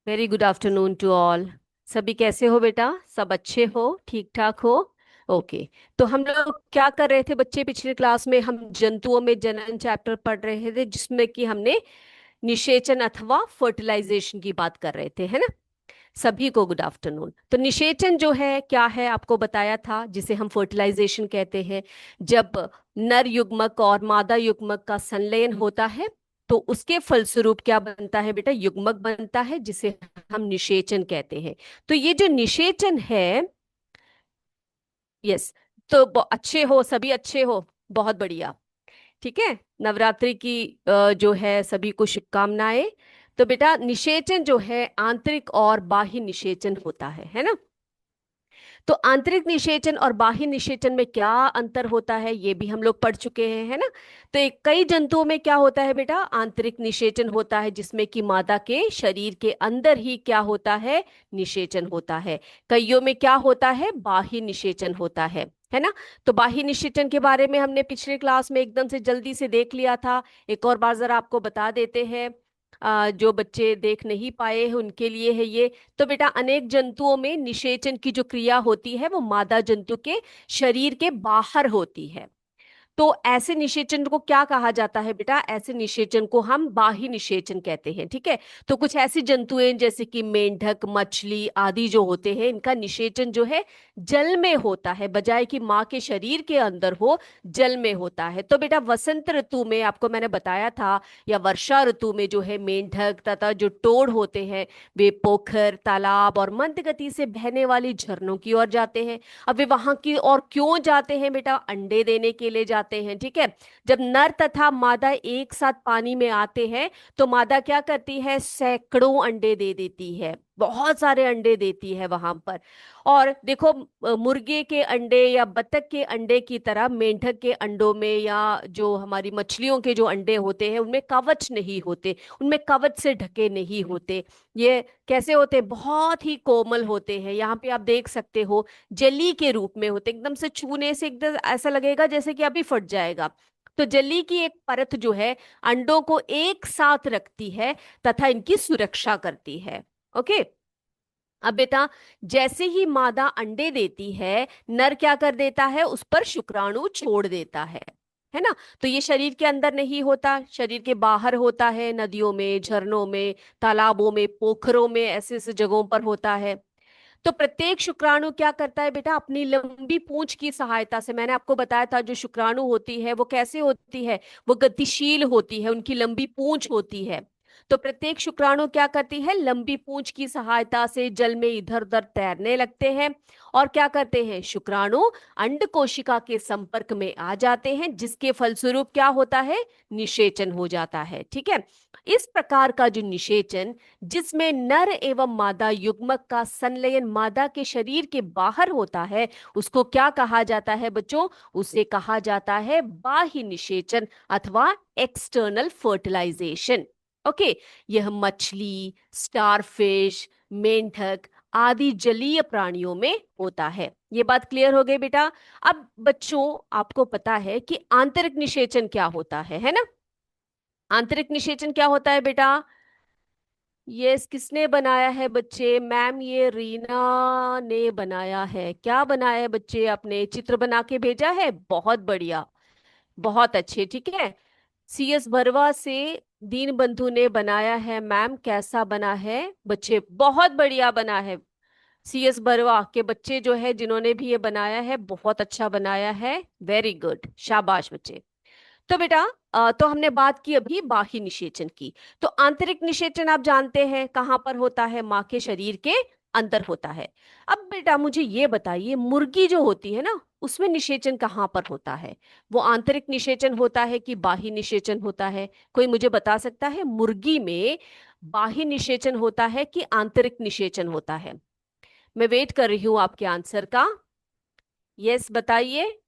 Very good afternoon to all. सभी कैसे हो बेटा? सब अच्छे हो? ठीक ठाक हो? ओके। तो हम लोग क्या कर रहे थे बच्चे? पिछले क्लास में हम जंतुओं में जनन चैप्टर पढ़ रहे थे, जिसमें कि हमने निषेचन अथवा फर्टिलाइजेशन की बात कर रहे थे, है ना? सभी को गुड आफ्टरनून। तो निषेचन जो है क्या है, आपको बताया था, जिसे हम फर्टिलाइजेशन कहते हैं। जब नर युग्मक और मादा युग्मक का संलयन होता है तो उसके फलस्वरूप क्या बनता है बेटा? युग्मक बनता है, जिसे हम निषेचन कहते हैं। तो ये जो निषेचन है, यस, तो अच्छे हो? सभी अच्छे हो? बहुत बढ़िया। ठीक है। नवरात्रि की जो है सभी को शुभकामनाएं। तो बेटा निषेचन जो है आंतरिक और बाह्य निषेचन होता है ना? तो आंतरिक निषेचन और बाह्य निषेचन में क्या अंतर होता है ये भी हम लोग पढ़ चुके हैं, है ना? तो कई जंतुओं में क्या होता है बेटा? आंतरिक निषेचन होता है, जिसमें कि मादा के शरीर के अंदर ही क्या होता है? निषेचन होता है। कईयों में क्या होता है? बाह्य निषेचन होता है ना? तो बाह्य निषेचन के बारे में हमने पिछले क्लास में एकदम से जल्दी से देख लिया था। एक और बार जरा आपको बता देते हैं। जो बच्चे देख नहीं पाए हैं उनके लिए है ये। तो बेटा अनेक जंतुओं में निषेचन की जो क्रिया होती है वो मादा जंतु के शरीर के बाहर होती है। तो ऐसे निषेचन को क्या कहा जाता है बेटा? ऐसे निषेचन को हम बाह्य निषेचन कहते हैं। ठीक है। तो कुछ ऐसी जंतुएं जैसे कि मेंढक, मछली आदि जो होते हैं, इनका निषेचन जो है जल में होता है, बजाय कि माँ के शरीर के अंदर हो, जल में होता है। तो बेटा वसंत ऋतु में आपको मैंने बताया था, या वर्षा ऋतु में जो है मेंढक तथा जो टोड़ होते हैं वे पोखर, तालाब और मंद गति से बहने वाली झरनों की ओर जाते हैं। अब वे वहां की और क्यों जाते हैं बेटा? अंडे देने के लिए जाते हैं। ठीक है। जब नर तथा मादा एक साथ पानी में आते हैं तो मादा क्या करती है? सैकड़ों अंडे दे देती है, बहुत सारे अंडे देती है वहां पर। और देखो, मुर्गे के अंडे या बतख के अंडे की तरह मेंढक के अंडों में या जो हमारी मछलियों के जो अंडे होते हैं उनमें कवच नहीं होते, उनमें कवच से ढके नहीं होते। ये कैसे होते हैं? बहुत ही कोमल होते हैं। यहाँ पे आप देख सकते हो, जली के रूप में होते, एकदम से छूने से एकदम ऐसा लगेगा जैसे कि अभी फट जाएगा। तो जली की एक परत जो है अंडों को एक साथ रखती है तथा इनकी सुरक्षा करती है। ओके। अब बेटा जैसे ही मादा अंडे देती है, नर क्या कर देता है? उस पर शुक्राणु छोड़ देता है ना? तो ये शरीर के अंदर नहीं होता, शरीर के बाहर होता है, नदियों में, झरनों में, तालाबों में, पोखरों में, ऐसे ऐसे जगहों पर होता है। तो प्रत्येक शुक्राणु क्या करता है बेटा? अपनी लंबी पूंछ की सहायता से, मैंने आपको बताया था जो शुक्राणु होती है वो कैसे होती है? वो गतिशील होती है, उनकी लंबी पूंछ होती है। तो प्रत्येक शुक्राणु क्या करती है? लंबी पूंछ की सहायता से जल में इधर उधर तैरने लगते हैं। और क्या करते हैं? शुक्राणु अंड कोशिका के संपर्क में आ जाते हैं, जिसके फलस्वरूप क्या होता है? निषेचन हो जाता है। ठीक है। इस प्रकार का जो निषेचन, जिसमें नर एवं मादा युग्मक का संलयन मादा के शरीर के बाहर होता है, उसको क्या कहा जाता है बच्चों? उसे कहा जाता है बाह्य निषेचन अथवा एक्सटर्नल फर्टिलाइजेशन। ओके। यह मछली, स्टारफिश, मेंढक आदि जलीय प्राणियों में होता है। ये बात क्लियर हो गई बेटा? अब बच्चों आपको पता है कि आंतरिक निषेचन क्या होता है ना? आंतरिक निषेचन क्या होता है बेटा? ये किसने बनाया है बच्चे? मैम ये रीना ने बनाया है। क्या बनाया है बच्चे? आपने चित्र बना के भेजा है? बहुत बढ़िया, बहुत अच्छे। ठीक है। CS बरवा से दीन बंधु ने बनाया है। मैम कैसा बना है बच्चे? बहुत बढ़िया बना है। CS बरवा के बच्चे जो है, जिन्होंने भी ये बनाया है, बहुत अच्छा बनाया है। वेरी गुड, शाबाश बच्चे। तो बेटा तो हमने बात की अभी बाह्य निषेचन की। तो आंतरिक निषेचन आप जानते हैं कहाँ पर होता है? माँ के शरीर के अंदर होता है। अब बेटा मुझे ये बताइए, मुर्गी जो होती है ना, उसमें निषेचन कहाँ पर होता है? वो आंतरिक निषेचन होता है कि बाह्य निषेचन होता है? कोई मुझे बता सकता है? मुर्गी में बाह्य निषेचन होता है कि आंतरिक निषेचन होता है? मैं वेट कर रही हूं आपके आंसर का। यस बताइए।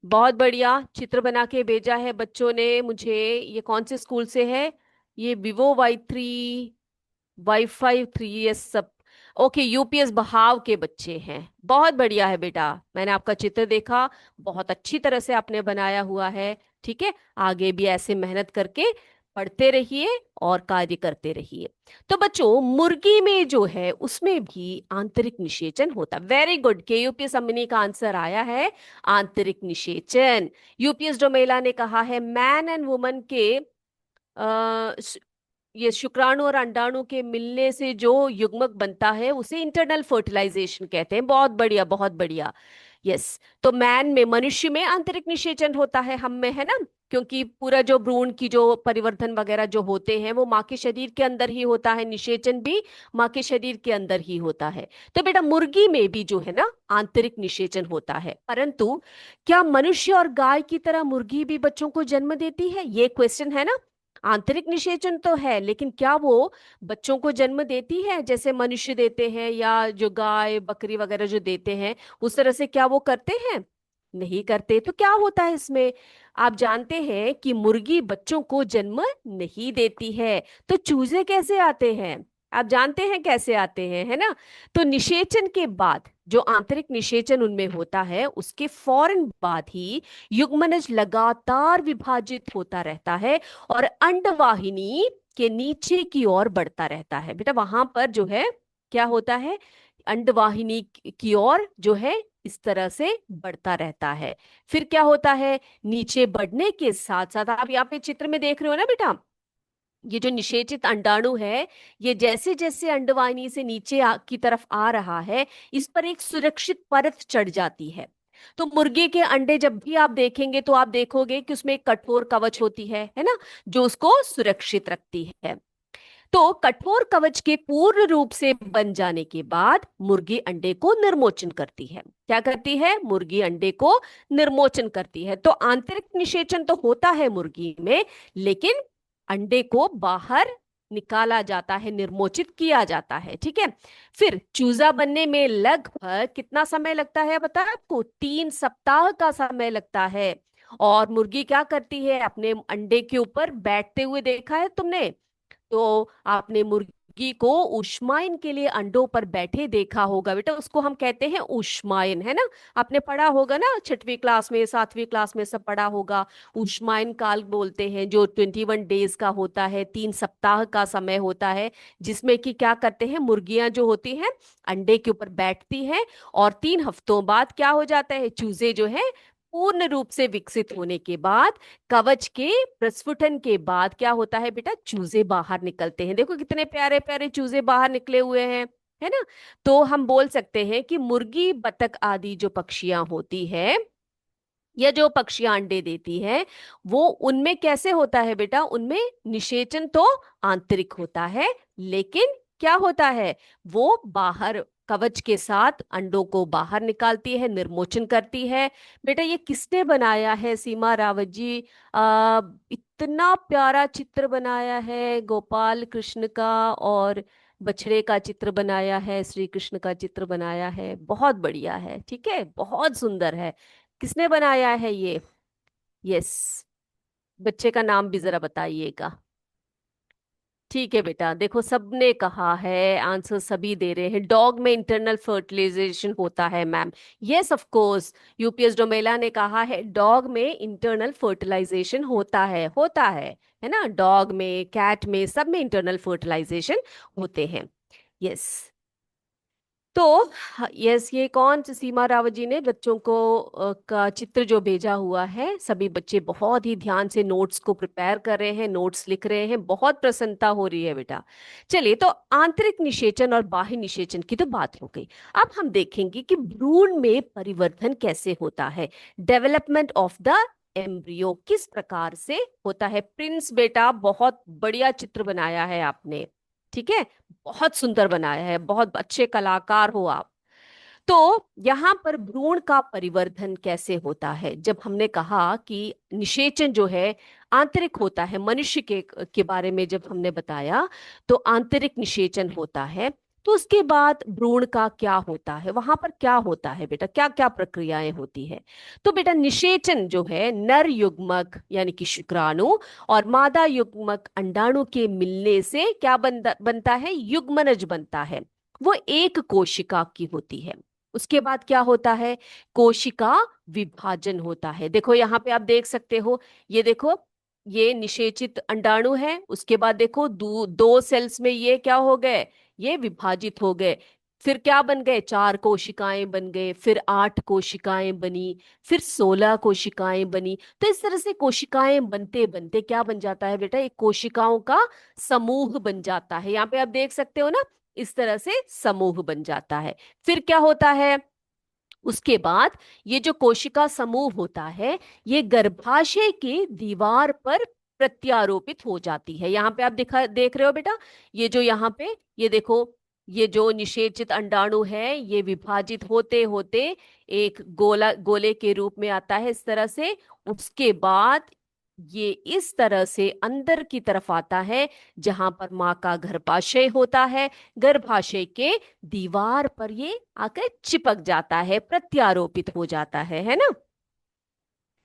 बहुत बढ़िया, चित्र बना के भेजा है बच्चों ने मुझे। ये कौन से स्कूल से है? ये विवो Y3 Y53 ये सब। ओके, UPS बहाव के बच्चे हैं। बहुत बढ़िया है बेटा, मैंने आपका चित्र देखा, बहुत अच्छी तरह से आपने बनाया हुआ है। ठीक है। आगे भी ऐसे मेहनत करके पढ़ते रहिए और कार्य करते रहिए। तो बच्चों, मुर्गी में जो है उसमें भी आंतरिक निषेचन होता है। वेरी गुड, के यूपीएस अम्मिनी का आंसर आया है आंतरिक निषेचन। यूपीएस डोमेला ने कहा है मैन एंड वुमन के ये शुक्राणु और अंडाणु के मिलने से जो युग्मक बनता है उसे इंटरनल फर्टिलाइजेशन कहते हैं। बहुत बढ़िया, बहुत बढ़िया। यस, तो मैन में, मनुष्य में आंतरिक निषेचन होता है, हम में है ना, क्योंकि पूरा जो भ्रूण की जो परिवर्तन वगैरह जो होते हैं वो माँ के शरीर के अंदर ही होता है, निषेचन भी माँ के शरीर के अंदर ही होता है। तो बेटा मुर्गी में भी जो है ना आंतरिक निषेचन होता है, परंतु क्या मनुष्य और गाय की तरह मुर्गी भी बच्चों को जन्म देती है, ये क्वेश्चन है ना। आंतरिक निषेचन तो है, लेकिन क्या वो बच्चों को जन्म देती है जैसे मनुष्य देते हैं या जो गाय बकरी वगैरह जो देते हैं उस तरह से क्या वो करते हैं? नहीं करते। तो क्या होता है इसमें? आप जानते हैं कि मुर्गी बच्चों को जन्म नहीं देती है। तो चूजे कैसे आते हैं? आप जानते हैं कैसे आते हैं, है ना। तो निषेचन के बाद जो आंतरिक निषेचन उनमें होता है उसके फौरन बाद ही युग्मनज लगातार विभाजित होता रहता है और अंडवाहिनी के नीचे की ओर बढ़ता रहता है। बेटा वहां पर जो है क्या होता है, अंडवाहिनी की ओर जो है इस तरह से बढ़ता रहता है। फिर क्या होता है, नीचे बढ़ने के साथ साथ आप यहाँ पे चित्र में देख रहे हो ना बेटा, ये जो निषेचित अंडाणु है ये जैसे जैसे अंडवाहिनी से नीचे की तरफ आ रहा है इस पर एक सुरक्षित परत चढ़ जाती है। तो मुर्गे के अंडे जब भी आप देखेंगे तो आप देखोगे कि उसमें एक कठोर कवच होती है ना, जो उसको सुरक्षित रखती है। तो कठोर कवच के पूर्ण रूप से बन जाने के बाद मुर्गी अंडे को निर्मोचन करती है। क्या करती है? मुर्गी अंडे को निर्मोचन करती है। तो आंतरिक निषेचन तो होता है मुर्गी में, लेकिन अंडे को बाहर निकाला जाता है, निर्मोचित किया जाता है। ठीक है। फिर चूजा बनने में लगभग कितना समय लगता है बता आपको? 3 सप्ताह का समय लगता है। और मुर्गी क्या करती है? अपने अंडे के ऊपर बैठते हुए देखा है तुमने? तो आपने मुर्गी को ऊष्मायन के लिए अंडों पर बैठे देखा होगा बेटा, उसको हम कहते हैं ऊष्मायन, है ना। आपने पढ़ा होगा ना, 6वीं क्लास में 7वीं क्लास में सब पढ़ा होगा। ऊष्मायन काल बोलते हैं जो 21 डेज का होता है, 3 सप्ताह का समय होता है, जिसमें कि क्या करते हैं, मुर्गियां जो होती हैं अंडे के ऊपर बैठती हैं और 3 हफ्तों बाद क्या हो जाता है, चूजे जो है पूर्ण रूप से विकसित होने के बाद कवच के प्रस्फुटन के बाद क्या होता है बेटा, चूजे बाहर निकलते हैं। देखो कितने प्यारे प्यारे चूजे बाहर निकले हुए हैं, है ना। तो हम बोल सकते हैं कि मुर्गी बतख आदि जो पक्षियां होती है या जो पक्षियां अंडे देती है वो उनमें कैसे होता है बेटा, उनमें निषेचन तो आंतरिक होता है, लेकिन क्या होता है, वो बाहर कवच के साथ अंडों को बाहर निकालती है, निर्मोचन करती है। बेटा ये किसने बनाया है सीमा रावत जी? इतना प्यारा चित्र बनाया है, गोपाल कृष्ण का और बछड़े का चित्र बनाया है, श्री कृष्ण का चित्र बनाया है, बहुत बढ़िया है। ठीक है, बहुत सुंदर है। किसने बनाया है ये? यस, बच्चे का नाम भी जरा बताइएगा। ठीक है बेटा, देखो सबने कहा है, आंसर सभी दे रहे हैं, डॉग में इंटरनल फर्टिलाइजेशन होता है ma'am. Yes of course, UPS Domela ने कहा है डॉग में इंटरनल फर्टिलाइजेशन होता है ना। डॉग में, कैट में, सब में इंटरनल फर्टिलाइजेशन होते हैं। यस। तो यस, ये कौन सीमा रावत जी ने बच्चों को का चित्र जो भेजा हुआ है, सभी बच्चे बहुत ही ध्यान से नोट्स को प्रिपेयर कर रहे हैं, नोट्स लिख रहे हैं, बहुत प्रसन्नता हो रही है बेटा। चलिए, तो आंतरिक निषेचन और बाह्य निषेचन की तो बात हो गई। अब हम देखेंगे कि भ्रूण में परिवर्तन कैसे होता है, डेवलपमेंट ऑफ द एम्ब्रियो किस प्रकार से होता है। प्रिंस बेटा बहुत बढ़िया चित्र बनाया है आपने, ठीक है, बहुत सुंदर बनाया है, बहुत अच्छे कलाकार हो आप। तो यहाँ पर भ्रूण का परिवर्धन कैसे होता है, जब हमने कहा कि निषेचन जो है आंतरिक होता है, मनुष्य के बारे में जब हमने बताया तो आंतरिक निषेचन होता है, तो उसके बाद भ्रूण का क्या होता है, वहां पर क्या होता है बेटा, क्या क्या प्रक्रियाएं होती है। तो बेटा निषेचन जो है नर युग्मक यानी कि शुक्राणु और मादा युग्मक अंडाणु के मिलने से क्या बनता है, युग्मनज बनता है। वो एक कोशिका की होती है। उसके बाद क्या होता है, कोशिका विभाजन होता है। देखो यहाँ पे आप देख सकते हो, ये देखो ये निषेचित अंडाणु है। उसके बाद देखो दो सेल्स में ये क्या हो गए, ये विभाजित हो गए। फिर क्या बन गए, 4 कोशिकाएं बन गए, फिर 8 कोशिकाएं बनी, फिर 16 कोशिकाएं बनी। तो इस तरह से कोशिकाएं बनते बनते क्या बन जाता है बेटा, एक कोशिकाओं का समूह बन जाता है। यहाँ पे आप देख सकते हो ना, इस तरह से समूह बन जाता है। फिर क्या होता है, उसके बाद ये जो कोशिका समूह होता है, ये गर्भाशय की दीवार पर प्रत्यारोपित हो जाती है। यहाँ पे आप देख रहे हो बेटा, ये जो यहाँ पे, ये देखो, ये जो निषेचित अंडाणु है, ये विभाजित होते होते एक गोले के रूप में आता है इस तरह से। उसके बाद ये इस तरह से अंदर की तरफ आता है, जहां पर माँ का गर्भाशय होता है। गर्भाशय के दीवार पर ये आकर चिपक जाता है, प्रत्यारोपित हो जाता है ना।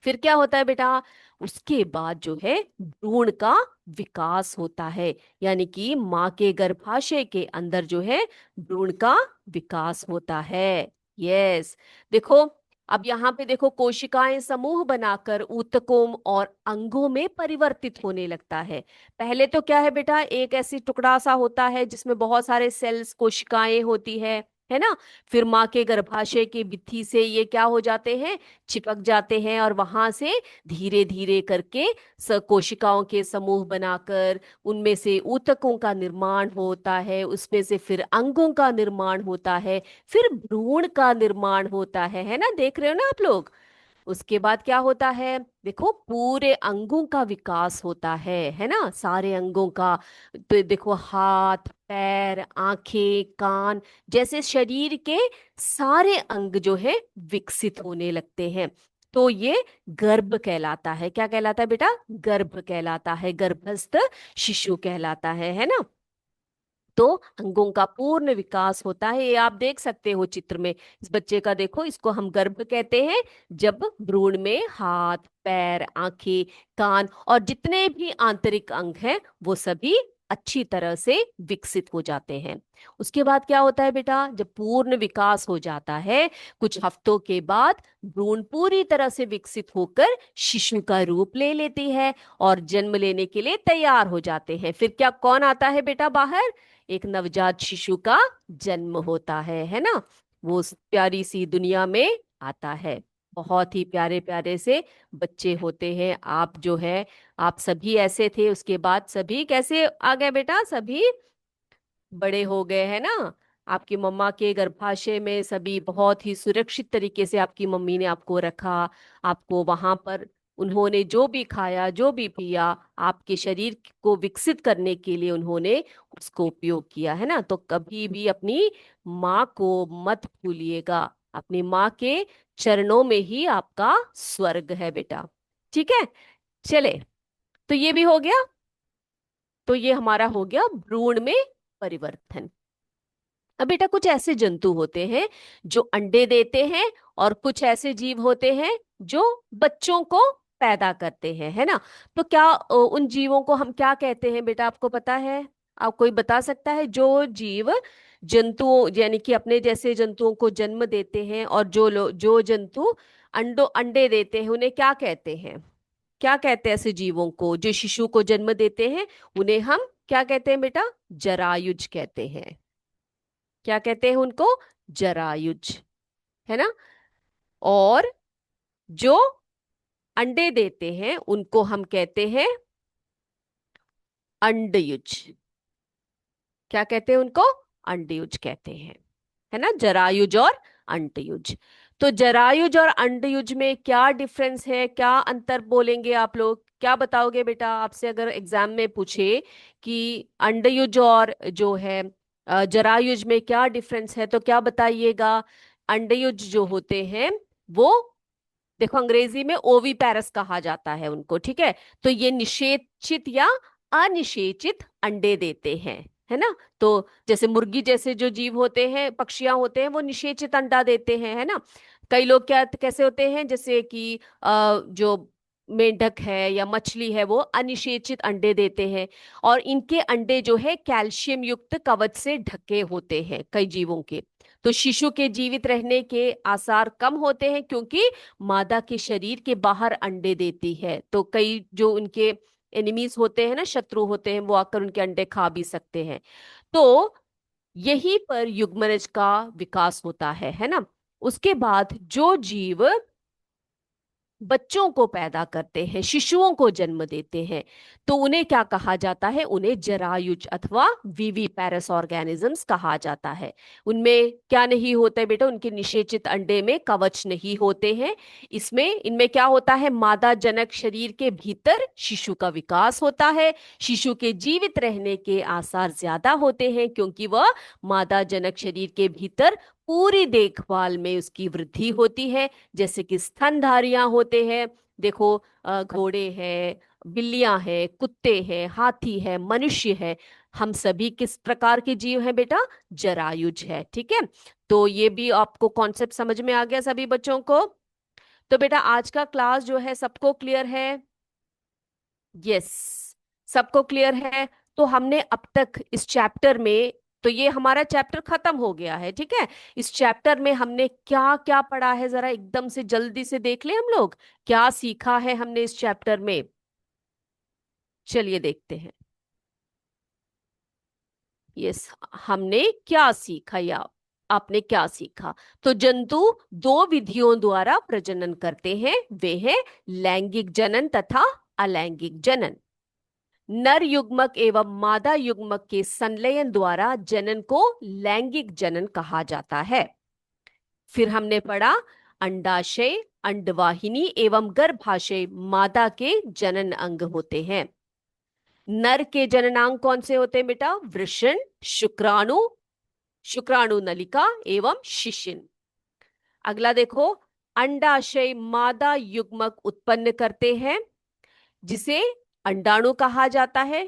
फिर क्या होता है बेटा, उसके बाद जो है भ्रूण का विकास होता है। यानी कि माँ के गर्भाशय के अंदर जो है भ्रूण का विकास होता है। यस, देखो, अब यहाँ पे देखो, कोशिकाएं समूह बनाकर ऊतकों और अंगों में परिवर्तित होने लगता है। पहले तो क्या है बेटा, एक ऐसी टुकड़ा सा होता है जिसमें बहुत सारे सेल्स, कोशिकाएं होती है ना। फिर माँ के गर्भाशय की भित्ति से ये क्या हो जाते हैं, चिपक जाते हैं, और वहां से धीरे धीरे करके कोशिकाओं के समूह बनाकर उनमें से ऊतकों का निर्माण होता है, उसमें से फिर अंगों का निर्माण होता है, फिर भ्रूण का निर्माण होता है ना। देख रहे हो ना आप लोग। उसके बाद क्या होता है, देखो, पूरे अंगों का विकास होता है ना, सारे अंगों का। तो देखो, हाथ, पैर, आंखें, कान, जैसे शरीर के सारे अंग जो है विकसित होने लगते हैं। तो ये गर्भ कहलाता है। क्या कहलाता है बेटा, गर्भ कहलाता है, गर्भस्थ शिशु कहलाता है ना। तो अंगों का पूर्ण विकास होता है, ये आप देख सकते हो चित्र में। इस बच्चे का देखो, इसको हम गर्भ कहते हैं जब भ्रूण में हाथ, पैर, आंखें, कान और जितने भी आंतरिक अंग हैं वो सभी अच्छी तरह से विकसित हो जाते हैं। उसके बाद क्या होता है बेटा, जब पूर्ण विकास हो जाता है, कुछ हफ्तों के बाद भ्रूण पूरी तरह से विकसित होकर शिशु का रूप ले लेती है और जन्म लेने के लिए तैयार हो जाते हैं। फिर क्या, कौन आता है बेटा बाहर, एक नवजात शिशु का जन्म होता है ना। वो उस प्यारी सी दुनिया में आता है। बहुत ही प्यारे प्यारे से बच्चे होते हैं। आप जो है, आप सभी ऐसे थे, उसके बाद सभी कैसे आ गए बेटा, सभी बड़े हो गए हैं ना। आपकी मम्मा के गर्भाशय में सभी बहुत ही सुरक्षित तरीके से आपकी मम्मी ने आपको रखा। आपको वहां पर उन्होंने जो भी खाया, जो भी पिया, आपके शरीर को विकसित करने के लिए उन्होंने उसको उपयोग किया है ना। तो कभी भी अपनी माँ को मत भूलिएगा। अपनी माँ के चरणों में ही आपका स्वर्ग है बेटा। ठीक है, चले, तो ये भी हो गया। तो ये हमारा हो गया भ्रूण में परिवर्तन। अब बेटा, कुछ ऐसे जंतु होते हैं जो अंडे देते हैं, और कुछ ऐसे जीव होते हैं जो बच्चों को पैदा करते हैं, है ना। तो क्या उन जीवों को हम क्या कहते हैं बेटा, आपको पता है? आप कोई बता सकता है, जो जीव जंतुओं यानी कि अपने जैसे जंतुओं को जन्म देते हैं, और जो जंतु अंडे देते हैं, उन्हें क्या कहते हैं? क्या कहते हैं ऐसे जीवों को जो शिशु को जन्म देते हैं? उन्हें हम क्या कहते हैं बेटा, जरायुज कहते हैं। क्या कहते हैं उनको, जरायुज, है ना। और जो अंडे देते हैं उनको हम कहते हैं अंडयुज। क्या कहते हैं उनको, अंडयुज कहते हैं, है ना, जरायुज और अंडयुज। तो जरायुज और अंडयुज में क्या डिफरेंस है, क्या अंतर बोलेंगे आप लोग, क्या बताओगे बेटा? आपसे अगर एग्जाम में पूछे कि अंडयुज और जो है जरायुज में क्या डिफरेंस है, तो क्या बताइएगा? अंडयुज जो होते हैं वो, देखो, अंग्रेजी में ओवीपैरस कहा जाता है उनको, ठीक है। तो ये निषेचित या अनिषेचित अंडे देते हैं, है ना। तो जैसे मुर्गी जैसे जो जीव होते हैं, पक्षियां होते हैं, वो निषेचित अंडा देते हैं, है ना। कई लोग क्या कैसे होते हैं, जैसे कि जो मेंढक है या मछली है वो अनिषेचित अंडे देते हैं, और इनके अंडे जो है कैल्शियम युक्त कवच से ढके होते हैं कई जीवों के। तो शिशु के जीवित रहने के आसार कम होते हैं क्योंकि मादा के शरीर के बाहर अंडे देती है, तो कई जो उनके एनिमीज होते हैं ना, शत्रु होते हैं, वो आकर उनके अंडे खा भी सकते हैं। तो यहीं पर युग्मनज का विकास होता है ना। उसके बाद जो जीव बच्चों को पैदा करते हैं, शिशुओं को जन्म देते हैं, तो उन्हें क्या कहा जाता है? उन्हें जरायुज अथवा विविपैरस ऑर्गेनिजम्स कहा जाता है। उनमें क्या नहीं होता है बेटा? उनके निषेचित अंडे में कवच नहीं होते हैं। इसमें इनमें क्या होता है? मादा जनक शरीर के भीतर शिशु का विकास होता है। शिशु के जीवित रहने के आसार ज्यादा होते हैं क्योंकि वह मादा जनक शरीर के भीतर पूरी देखभाल में उसकी वृद्धि होती है, जैसे कि स्तनधारियां होते हैं। देखो, घोड़े हैं, बिल्लियां हैं, कुत्ते हैं, हाथी है, मनुष्य है, हम सभी किस प्रकार के जीव हैं बेटा? जरायुज है। ठीक है, तो ये भी आपको कॉन्सेप्ट समझ में आ गया सभी बच्चों को? तो बेटा आज का क्लास जो है सबको क्लियर है? यस, सबको क्लियर है। तो हमने अब तक इस चैप्टर में, तो ये हमारा चैप्टर खत्म हो गया है। ठीक है, इस चैप्टर में हमने क्या क्या पढ़ा है, जरा एकदम से जल्दी से देख ले हम लोग, क्या सीखा है हमने इस चैप्टर में। चलिए देखते हैं। यस, हमने क्या सीखा, या आपने क्या सीखा? तो जंतु दो विधियों द्वारा प्रजनन करते हैं, वे हैं लैंगिक जनन तथा अलैंगिक जनन। नर युग्मक एवं मादा युग्मक के संलयन द्वारा जनन को लैंगिक जनन कहा जाता है। फिर हमने पढ़ा अंडाशय, अंडवाहिनी एवं गर्भाशय मादा के जनन अंग होते हैं। नर के जननांग कौन से होते हैं बेटा? वृषण, शुक्राणु, शुक्राणु नलिका एवं शिशिन। अगला देखो, अंडाशय मादा युग्मक उत्पन्न करते हैं जिसे अंडाणु कहा जाता है।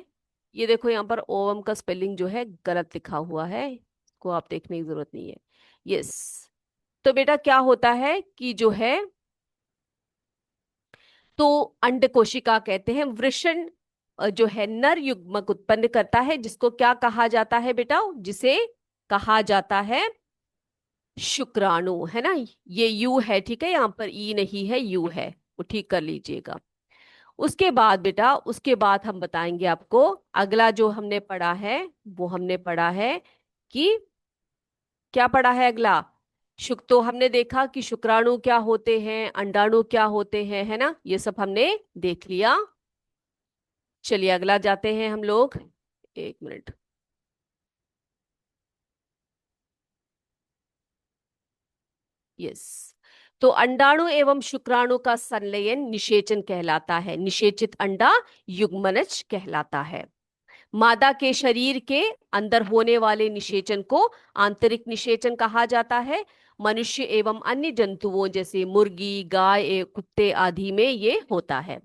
ये देखो यहाँ पर ओवम का स्पेलिंग जो है गलत लिखा हुआ है, इसको आप देखने की जरूरत नहीं है। यस, तो बेटा क्या होता है कि जो है, तो अंड कोशिका कहते हैं। वृषण जो है नर युग्मक उत्पन्न करता है, जिसको क्या कहा जाता है बेटा? जिसे कहा जाता है शुक्राणु, है ना। ये यू है, ठीक है, यहाँ पर ई नहीं है, यू है, वो ठीक कर लीजिएगा। उसके बाद बेटा, उसके बाद हम बताएंगे आपको अगला जो हमने पढ़ा है, वो हमने पढ़ा है कि क्या पढ़ा है अगला? तो हमने देखा कि शुक्राणु क्या होते हैं, अंडाणु क्या होते हैं, है ना, ये सब हमने देख लिया। चलिए अगला जाते हैं हम लोग, एक मिनट। यस, तो अंडाणु एवं शुक्राणु का संलयन निषेचन कहलाता है। निषेचित अंडा युग्मनज कहलाता है। मादा के शरीर के अंदर होने वाले निषेचन को आंतरिक निषेचन कहा जाता है। मनुष्य एवं अन्य जंतुओं जैसे मुर्गी, गाय, कुत्ते आदि में ये होता है।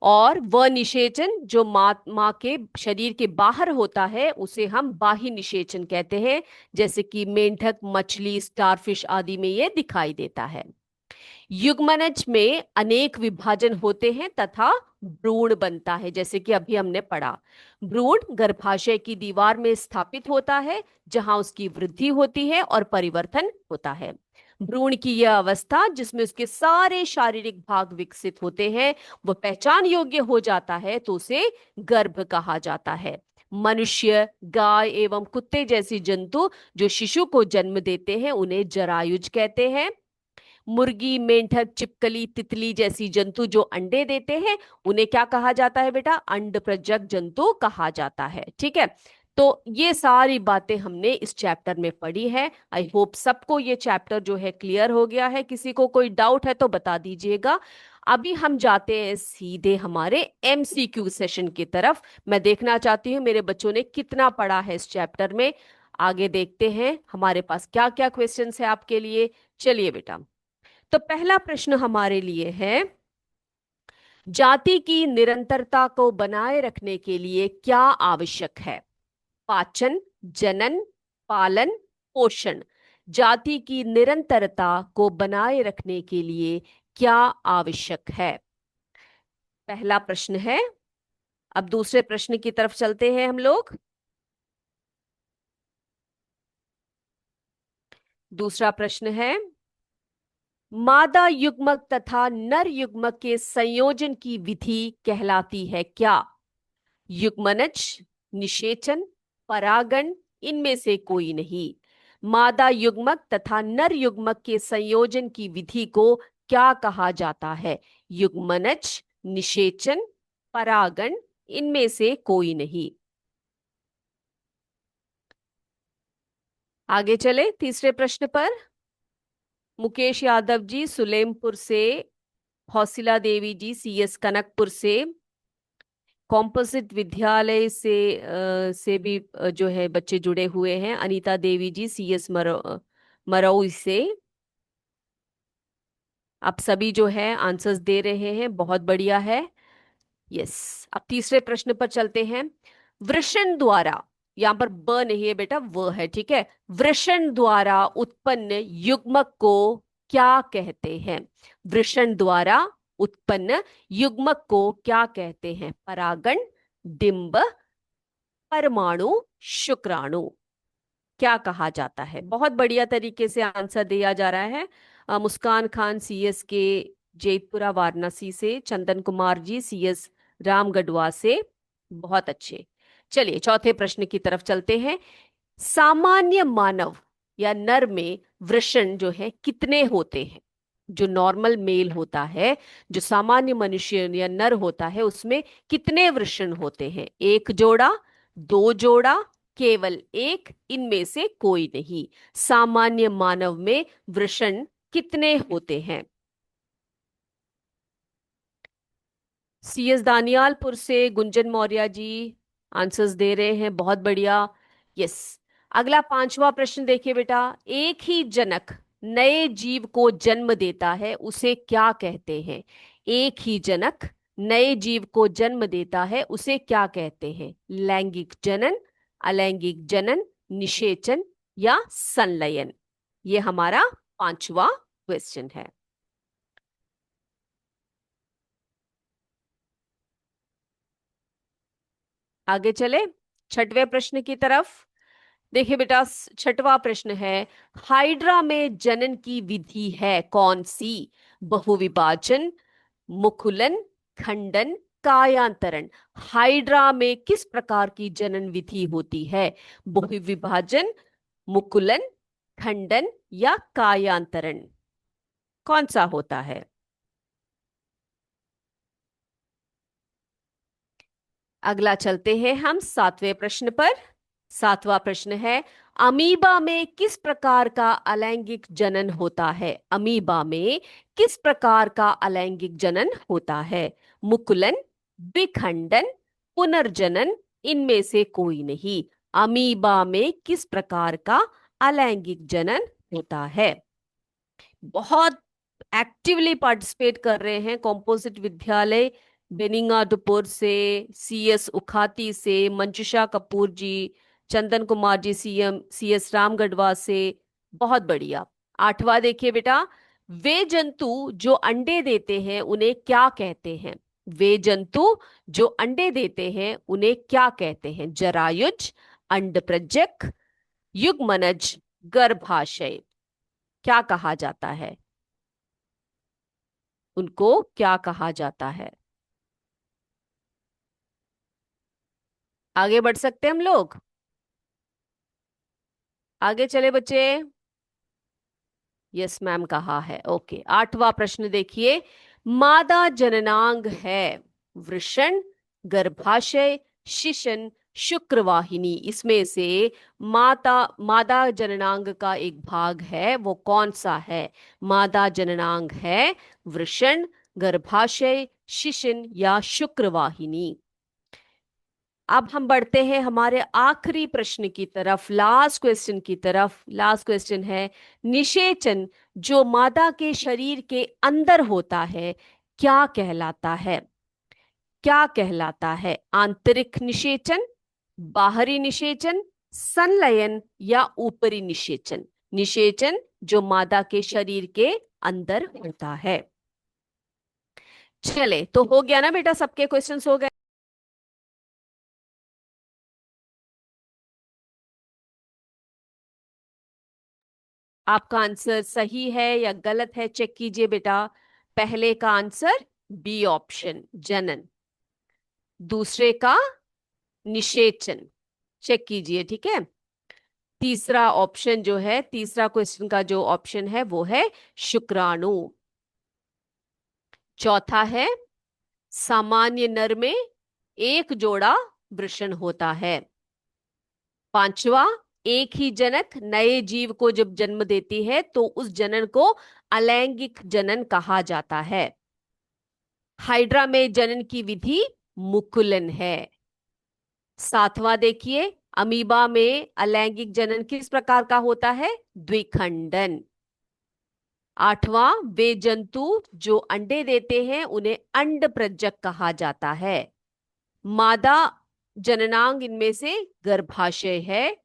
और वह निषेचन जो माँ के शरीर के बाहर होता है उसे हम बाह्य निषेचन कहते हैं, जैसे कि मेंढक, मछली, स्टारफिश आदि में ये दिखाई देता है। युग्मनज में अनेक विभाजन होते हैं तथा भ्रूण बनता है, जैसे कि अभी हमने पढ़ा। भ्रूण गर्भाशय की दीवार में स्थापित होता है जहां उसकी वृद्धि होती है और परिवर्तन होता है। भ्रूण की यह अवस्था जिसमें उसके सारे शारीरिक भाग विकसित होते हैं, वह पहचान योग्य हो जाता है तो उसे गर्भ कहा जाता है। मनुष्य, गाय एवं कुत्ते जैसी जंतु जो शिशु को जन्म देते हैं उन्हें जरायुज कहते हैं। मुर्गी, मेंढक, छिपकली, तितली जैसी जंतु जो अंडे देते हैं उन्हें क्या कहा जाता है बेटा? अंड प्रजक जंतु कहा जाता है। ठीक है, तो ये सारी बातें हमने इस चैप्टर में पढ़ी है। आई होप सबको ये चैप्टर जो है क्लियर हो गया है। किसी को कोई डाउट है तो बता दीजिएगा। अभी हम जाते हैं सीधे हमारे एमसीक्यू सेशन की तरफ। मैं देखना चाहती हूँ मेरे बच्चों ने कितना पढ़ा है इस चैप्टर में। आगे देखते हैं हमारे पास क्या क्या क्वेश्चंस है आपके लिए। चलिए बेटा, तो पहला प्रश्न हमारे लिए है, जाति की निरंतरता को बनाए रखने के लिए क्या आवश्यक है? पाचन, जनन, पालन, पोषण। जाति की निरंतरता को बनाए रखने के लिए क्या आवश्यक है? पहला प्रश्न है। अब दूसरे प्रश्न की तरफ चलते हैं हम लोग। दूसरा प्रश्न है, मादा युग्मक तथा नर युग्मक के संयोजन की विधि कहलाती है क्या? युग्मनज, निषेचन, परागण, इनमें से कोई नहीं। मादा युग्मक तथा नर युग्मक के संयोजन की विधि को क्या कहा जाता है? युग्मनज, निषेचन, परागण, इनमें से कोई नहीं। आगे चले तीसरे प्रश्न पर। मुकेश यादव जी सुलेमपुर से, हौसिला देवी जी सीएस कनकपुर से, कॉम्पोजिट विद्यालय से भी जो है बच्चे जुड़े हुए हैं। अनीता देवी जी सीएस मरऊ से। आप सभी जो है आंसर्स दे रहे हैं, बहुत बढ़िया है। यस। अब तीसरे प्रश्न पर चलते हैं। वृषण द्वारा, यहां पर ब नहीं है बेटा, व है, ठीक है। वृषण द्वारा उत्पन्न युग्मक को क्या कहते हैं? वृषण द्वारा उत्पन्न युग्मक को क्या कहते हैं? परागण, डिंब, परमाणु, शुक्राणु, क्या कहा जाता है? बहुत बढ़िया तरीके से आंसर दिया जा रहा है। मुस्कान खान सीएस के जैतपुरा वाराणसी से, चंदन कुमार जी सीएस रामगढ़वा से, बहुत अच्छे। चलिए चौथे प्रश्न की तरफ चलते हैं। सामान्य मानव या नर में वृषण जो है कितने होते हैं? जो नॉर्मल मेल होता है, जो सामान्य मनुष्य या नर होता है, उसमें कितने वृषण होते हैं? एक जोड़ा, दो जोड़ा, केवल एक, इनमें से कोई नहीं। सामान्य मानव में वृषण कितने होते हैं? सीएस दानियालपुर से गुंजन मौर्य जी आंसर्स दे रहे हैं, बहुत बढ़िया। यस। अगला पांचवा प्रश्न देखिए बेटा। एक ही जनक नए जीव को जन्म देता है, उसे क्या कहते हैं? एक ही जनक नए जीव को जन्म देता है, उसे क्या कहते हैं? लैंगिक जनन, अलैंगिक जनन, निषेचन या संलयन? ये हमारा पांचवा क्वेश्चन है। आगे चले छठवें प्रश्न की तरफ। देखिए बेटा, छठवां प्रश्न है, हाइड्रा में जनन की विधि है कौन सी? बहुविभाजन, मुकुलन, खंडन, कायांतरण। हाइड्रा में किस प्रकार की जनन विधि होती है? बहुविभाजन, मुकुलन, खंडन या कायांतरण, कौन सा होता है? अगला चलते हैं हम सातवें प्रश्न पर। सातवां प्रश्न है, अमीबा में किस प्रकार का अलैंगिक जनन होता है? अमीबा में किस प्रकार का अलैंगिक जनन होता है? मुकुलन, विखंडन, पुनर्जनन, इनमें से कोई नहीं। अमीबा में किस प्रकार का अलैंगिक जनन होता है? बहुत एक्टिवली पार्टिसिपेट कर रहे हैं कॉम्पोजिट विद्यालय बेनिंगादुपुर से, सीएस उखाती से, मंजुषा कपूर जी, चंदन कुमार जी सीएम सीएस रामगढ़वा से, बहुत बढ़िया। आठवां देखिए बेटा, वे जंतु जो अंडे देते हैं उन्हें क्या कहते हैं? वे जंतु जो अंडे देते हैं उन्हें क्या कहते हैं? जरायुज, अंडप्रज्ञक, युग्मनज, गर्भाशय, क्या कहा जाता है? उनको क्या कहा जाता है? आगे बढ़ सकते हैं हम लोग। आगे चले बच्चे। यस मैम कहा है, ओके। आठवां प्रश्न देखिए, मादा जननांग है वृषण, गर्भाशय, शिशन, शुक्रवाहिनी, इसमें से मादा जननांग का एक भाग है, वो कौन सा है? मादा जननांग है वृषण, गर्भाशय, शिशन या शुक्रवाहिनी। अब हम बढ़ते हैं हमारे आखिरी प्रश्न की तरफ, लास्ट क्वेश्चन की तरफ। लास्ट क्वेश्चन है, निषेचन जो मादा के शरीर के अंदर होता है क्या कहलाता है? क्या कहलाता है? आंतरिक निषेचन, बाहरी निषेचन, संलयन या ऊपरी निषेचन? निषेचन जो मादा के शरीर के अंदर होता है। चले, तो हो गया ना बेटा, सबके क्वेश्चंस हो गए। आपका आंसर सही है या गलत है, चेक कीजिए बेटा। पहले का आंसर बी ऑप्शन, जनन। दूसरे का निषेचन, चेक कीजिए, ठीक है। तीसरा ऑप्शन जो है, तीसरा क्वेश्चन का जो ऑप्शन है वो है शुक्राणु। चौथा है सामान्य नर में एक जोड़ा वृषण होता है। पांचवा, एक ही जनक नए जीव को जब जन्म देती है तो उस जनन को अलैंगिक जनन कहा जाता है। हाइड्रा में जनन की विधि मुकुलन है। सातवां देखिए, अमीबा में अलैंगिक जनन किस प्रकार का होता है, द्विखंडन। आठवां, वे जंतु जो अंडे देते हैं उन्हें अंड प्रजक कहा जाता है। मादा जननांग इनमें से गर्भाशय है।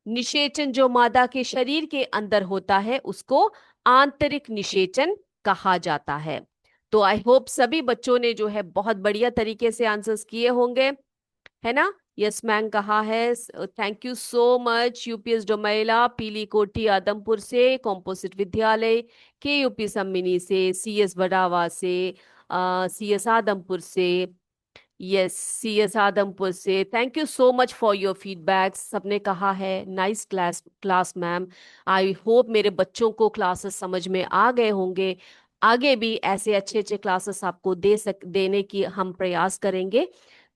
निषेचन जो मादा के शरीर के अंदर होता है उसको आंतरिक निषेचन कहा जाता है। तो आई होप सभी बच्चों ने जो है बहुत बढ़िया तरीके से आंसर्स किए होंगे, है ना। यस मैम कहा है, thank you so much. UPS Domela, Peeli Kothi Adampur से, कॉम्पोजिट विद्यालय के, यूपी सम्मिनी से, सीएस वडावा से, सीएस आदमपुर से, यस सीएस आदमपुर से। Thank you so much for your feedback. सबने कहा है nice class ma'am. I hope मेरे बच्चों को क्लासेस समझ में आ गए होंगे। आगे भी ऐसे अच्छे अच्छे क्लासेस आपको देने की हम प्रयास करेंगे।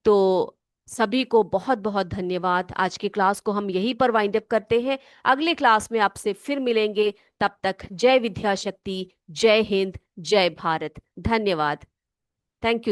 तो सभी को बहुत बहुत धन्यवाद। आज की क्लास को हम यहीं पर वाइंड अप करते हैं। अगली क्लास में आपसे फिर मिलेंगे। तब तक जय विद्या शक्ति, जय हिंद, जय भारत। धन्यवाद। Thank you.